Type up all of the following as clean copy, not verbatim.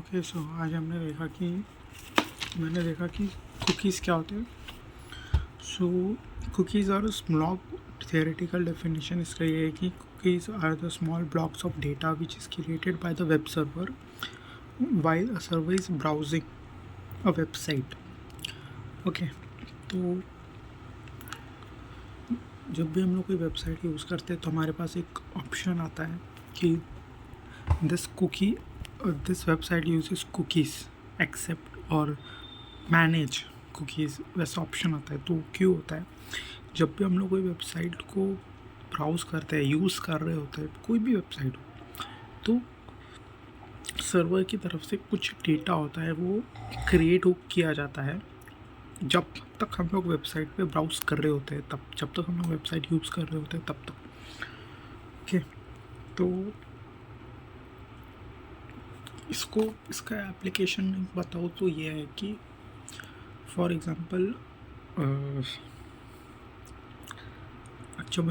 Okay so आज मैंने देखा कि कुकीज़ क्या होते हैं। So cookies are small theoretical definition इसका ये है कि cookies are the small blocks of data which is created by the web server while a server is browsing a website. Okay तो जब भी हम लोग कोई वेबसाइट यूज़ करते हैं तो हमारे पास एक ऑप्शन आता है कि this website uses cookies accept और मैनेज कुकीज़, वैसा ऑप्शन आता है। तो क्यों होता है? जब भी हम लोग कोई वेबसाइट को ब्राउज़ करते हैं, यूज़ कर रहे होते हैं, कोई भी वेबसाइट हो, तो सर्वर की तरफ से कुछ डेटा होता है, वो क्रिएट किया जाता है जब तक हम लोग वेबसाइट पे ब्राउज़ कर रहे होते हैं, तब जब तक हम लोग वेबसाइट यूज़ कर रहे होते हैं तब तक। ओके तो इसका एप्लीकेशन बताओ तो ये है कि फॉर एग्ज़ाम्पल जब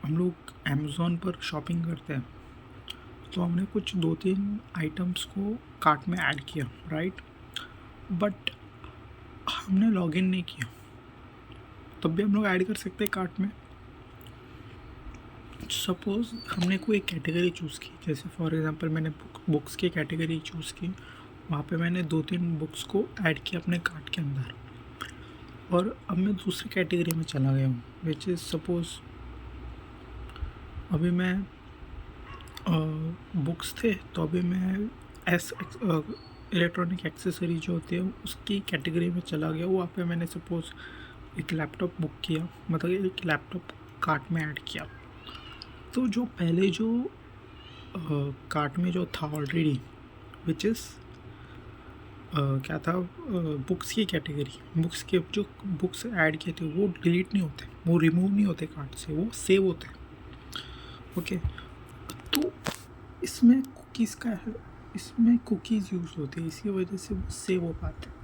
हम लोग अमेज़ॉन पर शॉपिंग करते हैं तो हमने कुछ 2-3 आइटम्स को कार्ट में ऐड किया, राइट, बट हमने लॉगिन नहीं किया, तब भी हम लोग ऐड कर सकते हैं कार्ट में। सपोज़ हमने कोई कैटेगरी चूज़ की, जैसे फॉर एग्ज़ाम्पल मैंने बुक्स की कैटेगरी चूज़ की, वहाँ पे मैंने 2-3 बुक्स को ऐड किया अपने कार्ट के अंदर, और अब मैं दूसरी कैटेगरी में चला गया हूँ, विच इज़ सपोज़ अभी मैं बुक्स थे तो अभी मैं इलेक्ट्रॉनिक एक्सेसरी जो होती है उसकी कैटेगरी में चला गया। वहाँ पे मैंने सपोज़ एक लैपटॉप बुक किया, मतलब एक लैपटॉप कार्ट में ऐड किया। तो जो पहले जो कार्ट में जो था ऑलरेडी, विच इज़ क्या था, बुक्स की कैटेगरी, बुक्स के जो बुक्स ऐड किए थे वो डिलीट नहीं होते, वो रिमूव नहीं होते कार्ट से, वो सेव होते हैं। ओके तो इसमें कुकीज़ यूज़ होती है, इसी वजह से वो सेव हो पाते हैं।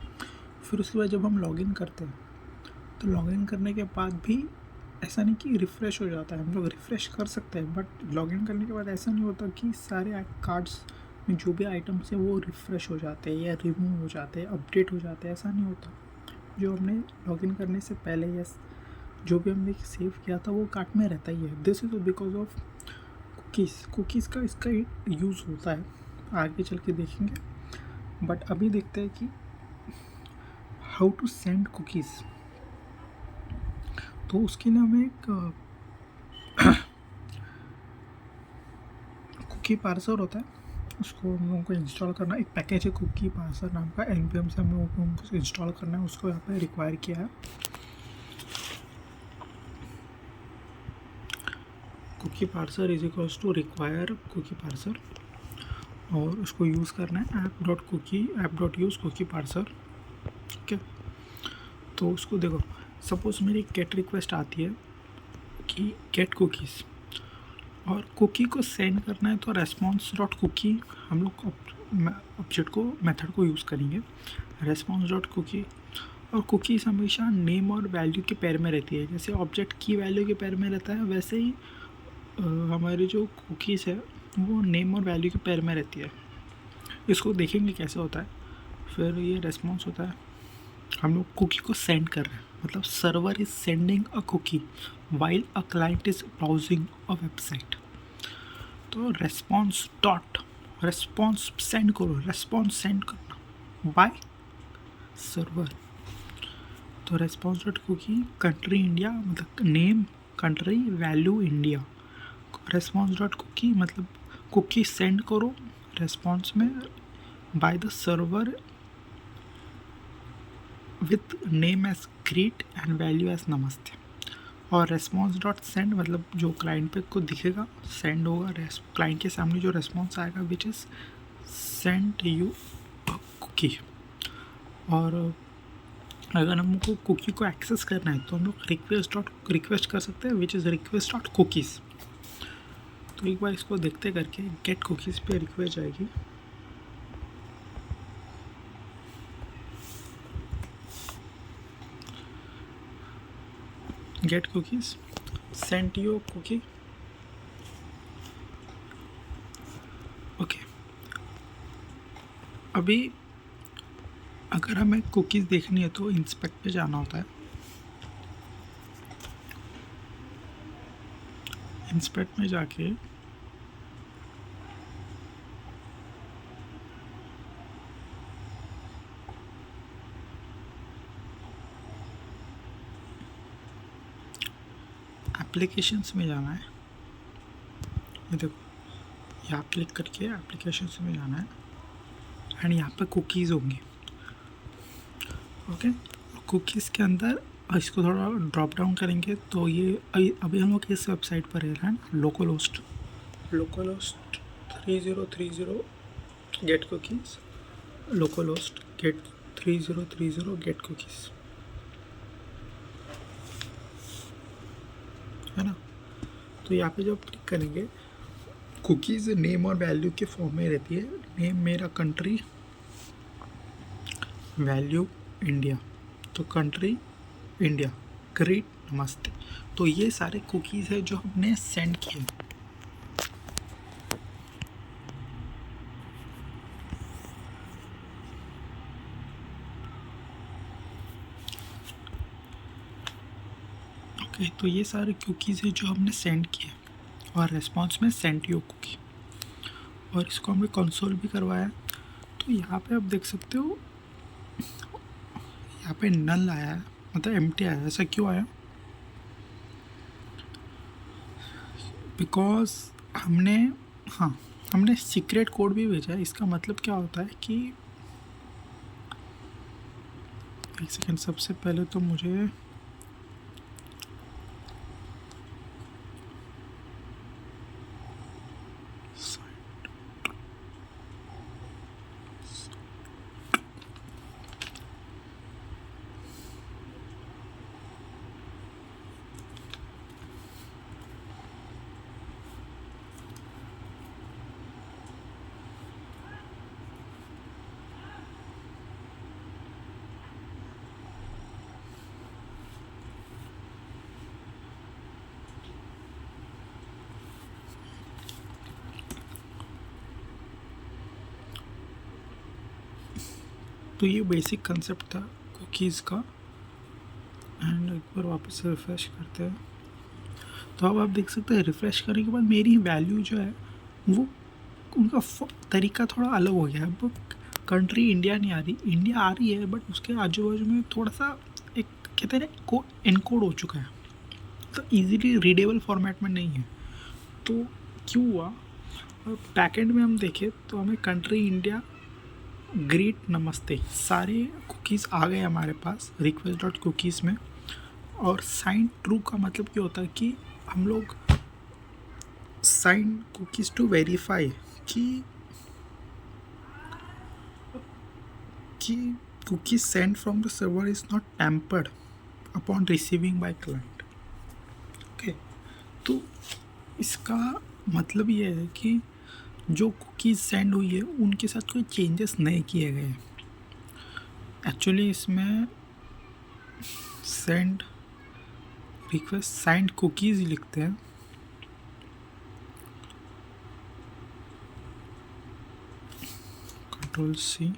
फिर उसके बाद जब हम लॉगिन करते हैं तो लॉगिन करने के बाद भी ऐसा नहीं कि रिफ़्रेश हो जाता है, हम लोग रिफ़्रेश कर सकते हैं, बट लॉगिन करने के बाद ऐसा नहीं होता कि सारे कार्ड्स में जो भी आइटम्स हैं वो रिफ़्रेश हो जाते हैं या रिमूव हो जाते हैं, अपडेट हो जाते हैं, ऐसा नहीं होता। जो हमने लॉगिन करने से पहले या जो भी हमने सेव किया था वो कार्ट में रहता ही है। This is because of cookies का इसका यूज़ होता है, आगे चल के देखेंगे। बट अभी देखते हैं कि हाउ टू सेंड कुकीज़। तो उसके लिए हमें एक कुकी पार्सर होता है, उसको हम लोगों को इंस्टॉल करना। एक पैकेज है कुकी पार्सर नाम का, npm से हम लोगों को उनको इंस्टॉल करना है, उसको यहाँ पे रिक्वायर किया है। Cookie parser is equals to require cookie parser, और उसको यूज़ करना है app.use कुकी पार्सर। ओके तो उसको देखो, सपोज़ मेरी गेट रिक्वेस्ट आती है कि गेट कुकीज़, और कुकी को सेंड करना है तो response.cookie हम लोग ऑब्जेक्ट को मेथड को यूज़ करेंगे, response.cookie। और कुकीज़ हमेशा नेम और वैल्यू के पैर में रहती है, जैसे ऑब्जेक्ट की वैल्यू के पैर में रहता है, वैसे ही हमारी जो कुकीज़ है वो नेम और वैल्यू के पैर में रहती है। इसको देखेंगे कैसे होता है। फिर ये रेस्पॉन्स होता है, हम लोग कुकी को सेंड कर रहे हैं, मतलब server is sending a cookie while a client is browsing a website. तो रेस्पॉन्स सेंड करो, रेस्पॉन्स सेंड करना बाय सर्वर। तो response dot cookie country India, मतलब name country, value India. Response dot cookie मतलब कुकी सेंड करो response में by the server with name as greet and value as namaste. और response dot send मतलब जो client पे को दिखेगा, सेंड होगा, क्लाइंट के सामने जो रेस्पॉन्स आएगा which is send you cookie. और अगर हमको कुकी को एक्सेस करना है तो हम लोग रिक्वेस्ट कर सकते हैं, which is request dot cookies. तो एक बार इसको देखते करके गेट कुकीज़ पे रिक्वेस्ट आएगी। Get cookies, send your cookie. Okay अभी अगर हमें कुकीज़ देखनी है तो इंस्पेक्ट पे जाना होता है। इंस्पेक्ट में जाके एप्लीकेशंस में जाना है। ये देखो, यहाँ क्लिक करके एप्लीकेशंस में जाना है एंड यहाँ पे कुकीज़ होंगी। ओके, कुकीज़ के अंदर इसको थोड़ा ड्रॉप डाउन करेंगे तो ये अभी हम लोग इस वेबसाइट पर है ना, local host 3030 get cookies, local host get 3030 get cookies, है ना। तो यहाँ पे जब क्लिक करेंगे, कुकीज़ नेम और वैल्यू के फॉर्म में रहती है। नेम मेरा कंट्री, वैल्यू इंडिया, तो कंट्री इंडिया, ग्रेट नमस्ते। तो ये सारे कुकीज़ है जो हमने सेंड किए। ओके, तो ये सारे कुकीज़ है जो हमने सेंड किए और रिस्पॉन्स में सेंड योर कुकी, और इसको हमने कंसोल भी करवाया। तो यहाँ पे आप देख सकते हो, यहाँ पे नल आया है, मतलब एम्प्टी आया है। ऐसा क्यों आया? बिकॉज हमने सीक्रेट कोड भी भेजा है। इसका मतलब क्या होता है कि एक सेकेंड, सबसे पहले तो मुझे तो ये बेसिक कंसेप्ट था कुकीज़ का। एंड एक बार वापस से रिफ़्रेश करते हैं तो अब आप देख सकते हैं, रिफ़्रेश करने के बाद मेरी वैल्यू जो है वो, उनका तरीका थोड़ा अलग हो गया है। अब कंट्री इंडिया नहीं आ रही, इंडिया आ रही है बट उसके आजू बाजू में थोड़ा सा एक कहते हैं को इनकोड हो चुका है, तो इजीली रीडेबल फॉर्मेट में नहीं है। तो क्यों हुआ? और बैकएंड में हम देखें तो हमें कंट्री इंडिया, ग्रेट नमस्ते, सारे कुकीज़ आ गए हमारे पास रिक्वेस्ट डॉट कुकीज़ में। और साइन ट्रू का मतलब क्या होता है कि हम लोग साइन कुकीज़ टू वेरीफाई कि cookies sent from the server is not tampered upon receiving by client। Okay, तो इसका मतलब ये है कि जो कुकीज़ सेंड हुई है उनके साथ कोई चेंजेस नहीं किए गए। एक्चुअली इसमें सेंड रिक्वेस्ट साइंड कुकीज़ लिखते हैं। Ctrl+C,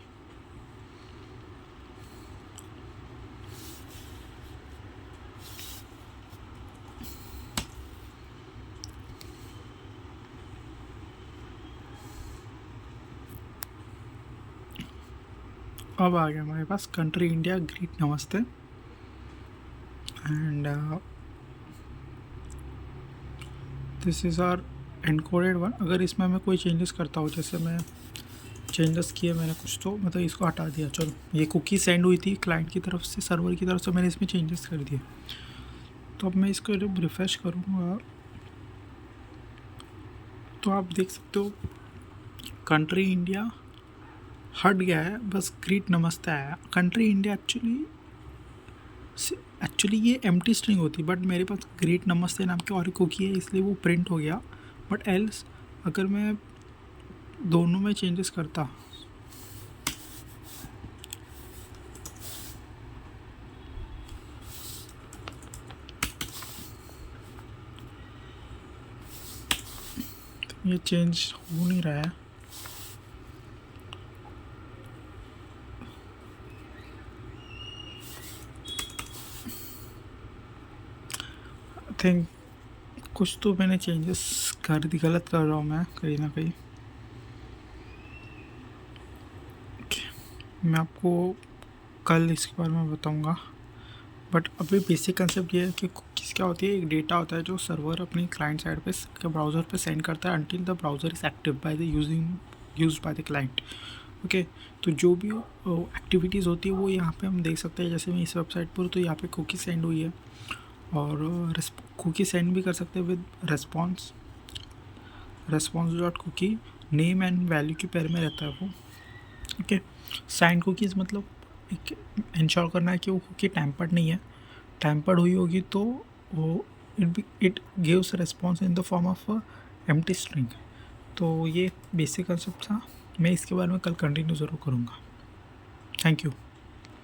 अब आ गया हमारे पास country India, great namaste. And this is our encoded one. अगर इसमें मैं कोई चेंजेस करता हूँ, जैसे मैं चेंजेस किए मैंने कुछ, तो मतलब इसको हटा दिया, चलो ये कुकी सेंड हुई थी क्लाइंट की तरफ से, सर्वर की तरफ से, मैंने इसमें चेंजेस कर दिए। तो अब मैं इसको जब रिफ़्रेश करूँगा तो आप देख सकते हो कंट्री इंडिया हट गया है, बस ग्रेट नमस्ते आया। कंट्री इंडिया एक्चुअली ये एम्प्टी स्ट्रिंग होती, बट मेरे पास ग्रेट नमस्ते नाम की और कुकी है इसलिए वो प्रिंट हो गया। बट एल्स अगर मैं दोनों में चेंजेस करता, ये चेंज हो नहीं रहा है। थिंक कुछ तो मैंने चेंजेस कर दी, गलत कर रहा हूँ मैं कहीं ना कहीं। मैं आपको कल इसके बारे में बताऊँगा, बट अभी बेसिक कंसेप्ट ये है कि कुकीज़ क्या होती है। एक डेटा होता है जो सर्वर अपनी क्लाइंट साइड पे के ब्राउज़र पे सेंड करता है until the browser is active by the used by the client. Okay, तो जो भी एक्टिविटीज़ होती है वो यहाँ पे हम देख सकते हैं। जैसे मैं इस वेबसाइट पर, तो यहाँ पे कुकी सेंड हुई है, और कुकी सेंड भी कर सकते हैं with response dot cookie, name and value के पेयर में रहता है वो। ओके, साइंड कुकीज़ मतलब एक इंश्योर करना है कि वो कुकी टैम्पर्ड नहीं है। टैम्पर्ड हुई होगी तो वो it gives response in the form of empty string. तो ये बेसिक कंसेप्ट था, मैं इसके बारे में कल कंटिन्यू ज़रूर करूँगा। Thank you.